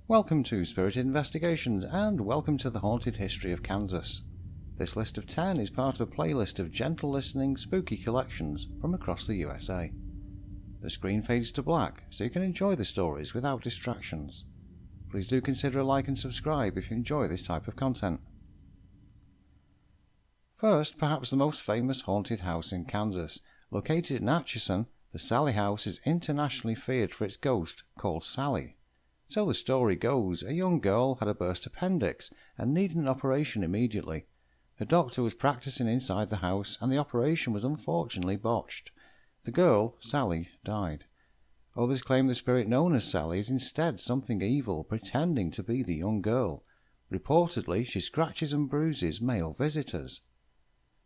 Welcome to Spirited Investigations and welcome to the Haunted History of Kansas. This list of 10 is part of a playlist of gentle listening, spooky collections from across the USA. The screen fades to black so you can enjoy the stories without distractions. Please do consider a like and subscribe if you enjoy this type of content. First, perhaps the most famous haunted house in Kansas. Located in Atchison, the Sally House is internationally feared for its ghost called Sally. So the story goes, a young girl had a burst appendix and needed an operation immediately. A doctor was practicing inside the house and the operation was unfortunately botched. The girl, Sally, died. Others claim the spirit known as Sally is instead something evil, pretending to be the young girl. Reportedly, she scratches and bruises male visitors.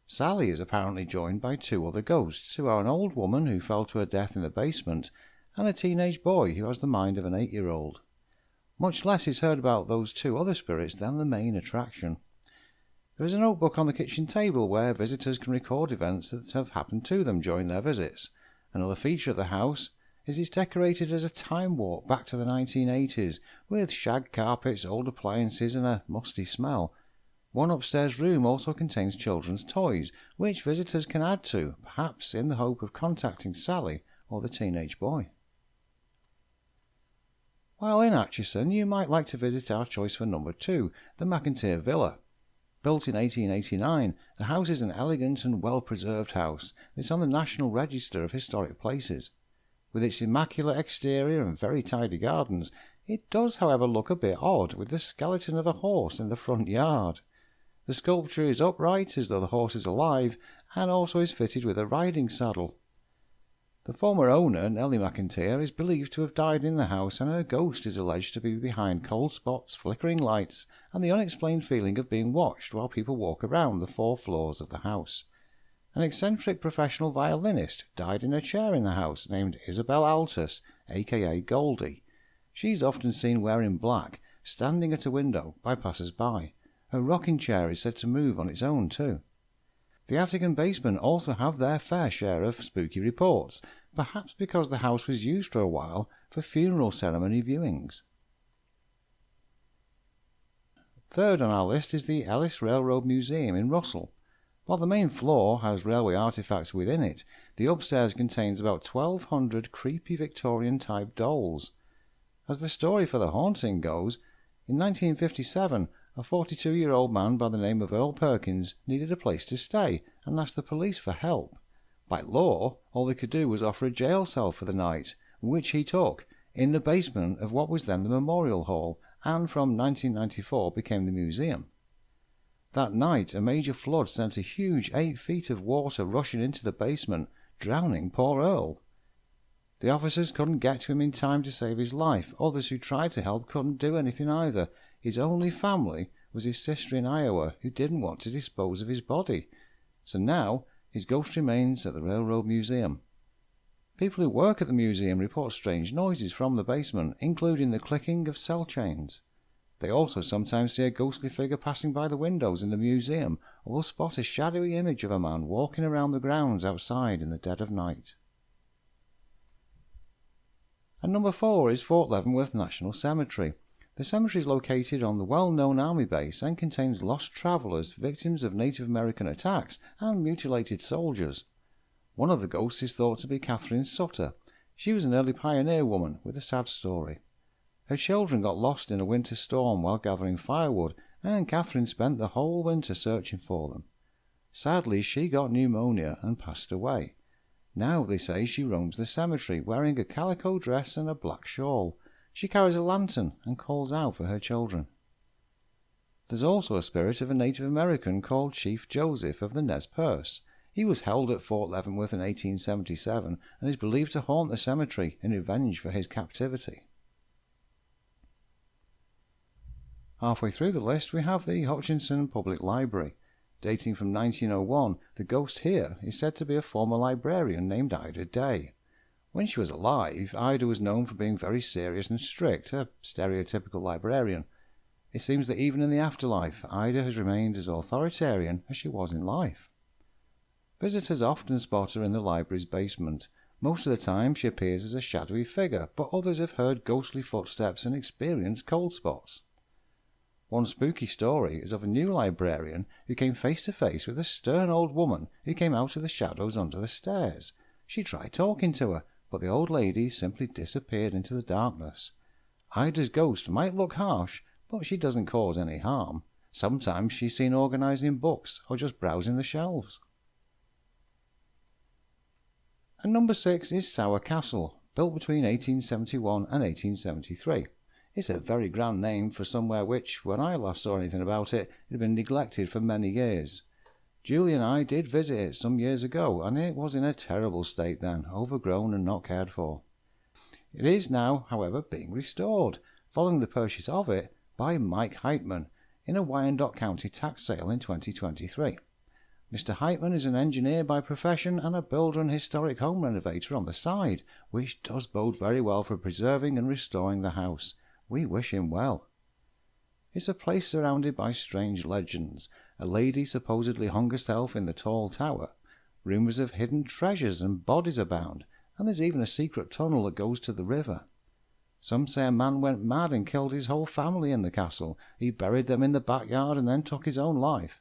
Sally is apparently joined by 2 other ghosts, who are an old woman who fell to her death in the basement, and a teenage boy who has the mind of an 8-year-old. Much less is heard about those 2 other spirits than the main attraction. There is a notebook on the kitchen table where visitors can record events that have happened to them during their visits. Another feature of the house is it's decorated as a time warp back to the 1980s, with shag carpets, old appliances and a musty smell. One upstairs room also contains children's toys, which visitors can add to, perhaps in the hope of contacting Sally or the teenage boy. While in Atchison, you might like to visit our choice for number 2, the McIntyre Villa. Built in 1889, the house is an elegant and well-preserved house. It's on the National Register of Historic Places. With its immaculate exterior and very tidy gardens, it does, however, look a bit odd with the skeleton of a horse in the front yard. The sculpture is upright as though the horse is alive and also is fitted with a riding saddle. The former owner, Nellie McIntyre, is believed to have died in the house and her ghost is alleged to be behind cold spots, flickering lights and the unexplained feeling of being watched while people walk around the 4 floors of the house. An eccentric professional violinist died in a chair in the house named Isabel Altus, aka Goldie. She's often seen wearing black, standing at a window by passers-by. Her rocking chair is said to move on its own too. The attic and basement also have their fair share of spooky reports, perhaps because the house was used for a while for funeral ceremony viewings. Third on our list is the Ellis Railroad Museum in Russell. While the main floor has railway artifacts within it, the upstairs contains about 1,200 creepy Victorian-type dolls. As the story for the haunting goes, in 1957, a 42-year-old man by the name of Earl Perkins needed a place to stay and asked the police for help. By law, all they could do was offer a jail cell for the night, which he took, in the basement of what was then the Memorial Hall, and from 1994 became the museum. That night, a major flood sent a huge 8 feet of water rushing into the basement, drowning poor Earl. The officers couldn't get to him in time to save his life. Others who tried to help couldn't do anything either. His only family was his sister in Iowa, who didn't want to dispose of his body. So now his ghost remains at the Railroad Museum. People who work at the museum report strange noises from the basement, including the clicking of cell chains. They also sometimes see a ghostly figure passing by the windows in the museum, or will spot a shadowy image of a man walking around the grounds outside in the dead of night. And number 4 is Fort Leavenworth National Cemetery. The cemetery is located on the well-known Army base and contains lost travelers, victims of Native American attacks, and mutilated soldiers. One of the ghosts is thought to be Catherine Sutter. She was an early pioneer woman with a sad story. Her children got lost in a winter storm while gathering firewood, and Catherine spent the whole winter searching for them. Sadly, she got pneumonia and passed away. Now they say she roams the cemetery wearing a calico dress and a black shawl. She carries a lantern and calls out for her children. There's also a spirit of a Native American called Chief Joseph of the Nez Perce. He was held at Fort Leavenworth in 1877 and is believed to haunt the cemetery in revenge for his captivity. Halfway through the list we have the Hutchinson Public Library. Dating from 1901, the ghost here is said to be a former librarian named Ida Day. When she was alive, Ida was known for being very serious and strict, a stereotypical librarian. It seems that even in the afterlife, Ida has remained as authoritarian as she was in life. Visitors often spot her in the library's basement. Most of the time she appears as a shadowy figure, but others have heard ghostly footsteps and experienced cold spots. One spooky story is of a new librarian who came face to face with a stern old woman who came out of the shadows under the stairs. She tried talking to her, but the old lady simply disappeared into the darkness. Ida's ghost might look harsh, but she doesn't cause any harm. Sometimes she's seen organising books or just browsing the shelves. And number 6 is Sower Castle, built between 1871 and 1873. It's a very grand name for somewhere which, when I last saw anything about it, had been neglected for many years. Julie and I did visit it some years ago, and it was in a terrible state then, overgrown and not cared for. It is now, however, being restored, following the purchase of it by Mike Heitman in a Wyandotte County tax sale in 2023. Mr. Heitman is an engineer by profession and a builder and historic home renovator on the side, which does bode very well for preserving and restoring the house. We wish him well. It's a place surrounded by strange legends. A lady supposedly hung herself in the tall tower. Rumours of hidden treasures and bodies abound, and there's even a secret tunnel that goes to the river. Some say a man went mad and killed his whole family in the castle. He buried them in the backyard and then took his own life.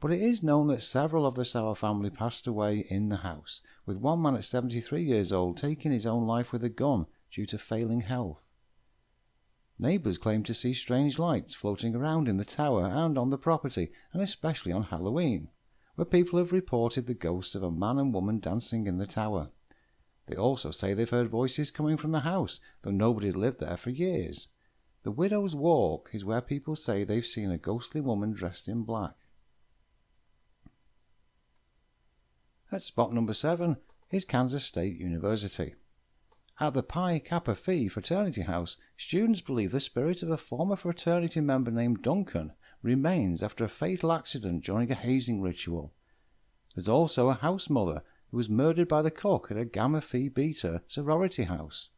But it is known that several of the Sower family passed away in the house, with one man at 73 years old taking his own life with a gun due to failing health. Neighbours claim to see strange lights floating around in the tower and on the property, and especially on Halloween, where people have reported the ghosts of a man and woman dancing in the tower. They also say they've heard voices coming from the house, though nobody had lived there for years. The Widow's Walk is where people say they've seen a ghostly woman dressed in black. At spot number 7 is Kansas State University. At the Pi Kappa Phi fraternity house, students believe the spirit of a former fraternity member named Duncan remains after a fatal accident during a hazing ritual. There's also a house mother who was murdered by the cook at a Gamma Phi Beta sorority house.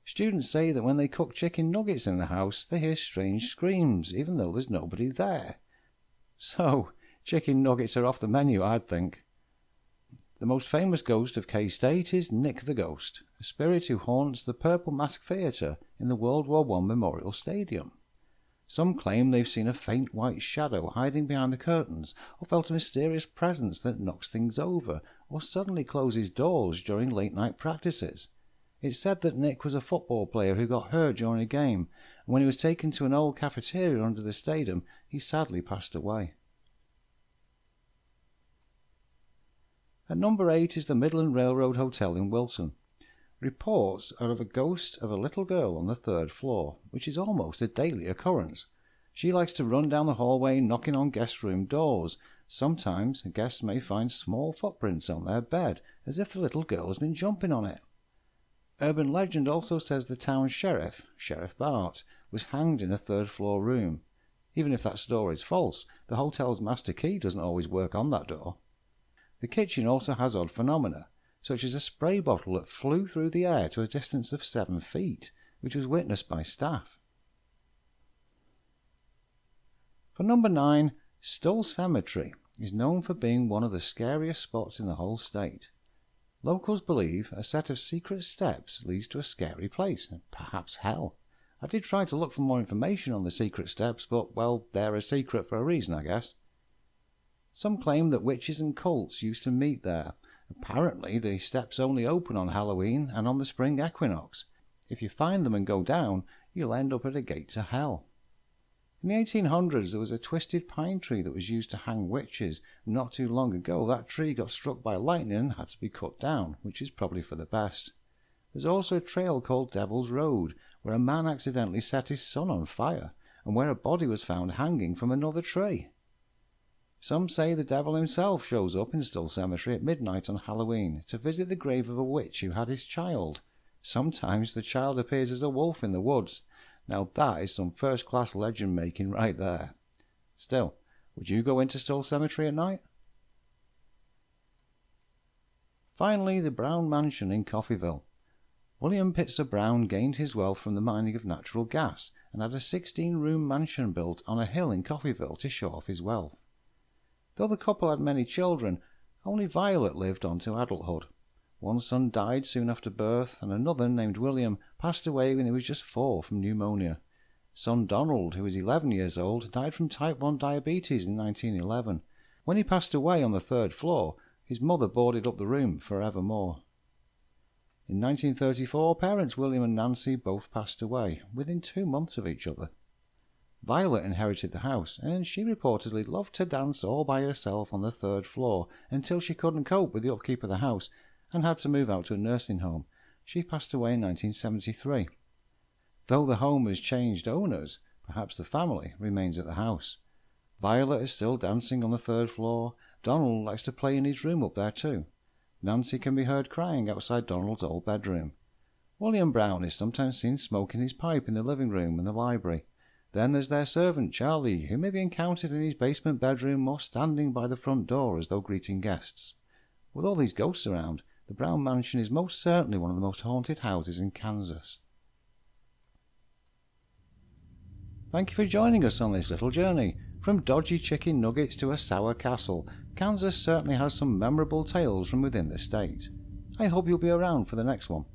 Students say that when they cook chicken nuggets in the house, they hear strange screams, even though there's nobody there. So, chicken nuggets are off the menu, I'd think. The most famous ghost of K-State is Nick the Ghost, a spirit who haunts the Purple Mask Theatre in the World War I Memorial Stadium. Some claim they've seen a faint white shadow hiding behind the curtains, or felt a mysterious presence that knocks things over, or suddenly closes doors during late-night practices. It's said that Nick was a football player who got hurt during a game, and when he was taken to an old cafeteria under the stadium, he sadly passed away. At number 8 is the Midland Railroad Hotel in Wilson. Reports are of a ghost of a little girl on the 3rd floor, which is almost a daily occurrence. She likes to run down the hallway knocking on guest room doors. Sometimes guests may find small footprints on their bed, as if the little girl has been jumping on it. Urban legend also says the town sheriff, Sheriff Bart, was hanged in a 3rd floor room. Even if that story is false, the hotel's master key doesn't always work on that door. The kitchen also has odd phenomena, such as a spray bottle that flew through the air to a distance of 7 feet, which was witnessed by staff. For number 9, Stull Cemetery is known for being one of the scariest spots in the whole state. Locals believe a set of secret steps leads to a scary place, perhaps hell. I did try to look for more information on the secret steps, but, well, they're a secret for a reason, I guess. Some claim that witches and cults used to meet there. Apparently, the steps only open on Halloween and on the spring equinox. If you find them and go down, you'll end up at a gate to hell. In the 1800s, there was a twisted pine tree that was used to hang witches. Not too long ago, that tree got struck by lightning and had to be cut down, which is probably for the best. There's also a trail called Devil's Road, where a man accidentally set his son on fire, and where a body was found hanging from another tree. Some say the devil himself shows up in Stull Cemetery at midnight on Halloween to visit the grave of a witch who had his child. Sometimes the child appears as a wolf in the woods. Now that is some first-class legend-making right there. Still, would you go into Stull Cemetery at night? Finally, the Brown Mansion in Coffeyville. William Pitzer Brown gained his wealth from the mining of natural gas and had a 16-room mansion built on a hill in Coffeyville to show off his wealth. Though the couple had many children, only Violet lived on to adulthood. One son died soon after birth, and another, named William, passed away when he was just 4 from pneumonia. Son Donald, who was 11 years old, died from type 1 diabetes in 1911. When he passed away on the 3rd floor, his mother boarded up the room forevermore. In 1934, parents William and Nancy both passed away, within 2 months of each other. Violet inherited the house, and she reportedly loved to dance all by herself on the 3rd floor until she couldn't cope with the upkeep of the house and had to move out to a nursing home. She passed away in 1973. Though the home has changed owners, perhaps the family remains at the house. Violet is still dancing on the 3rd floor. Donald likes to play in his room up there too. Nancy can be heard crying outside Donald's old bedroom. William Brown is sometimes seen smoking his pipe in the living room and the library. Then there's their servant, Charlie, who may be encountered in his basement bedroom or standing by the front door as though greeting guests. With all these ghosts around, the Brown mansion is most certainly one of the most haunted houses in Kansas. Thank you for joining us on this little journey. From dodgy chicken nuggets to a sour castle, Kansas certainly has some memorable tales from within the state. I hope you'll be around for the next one.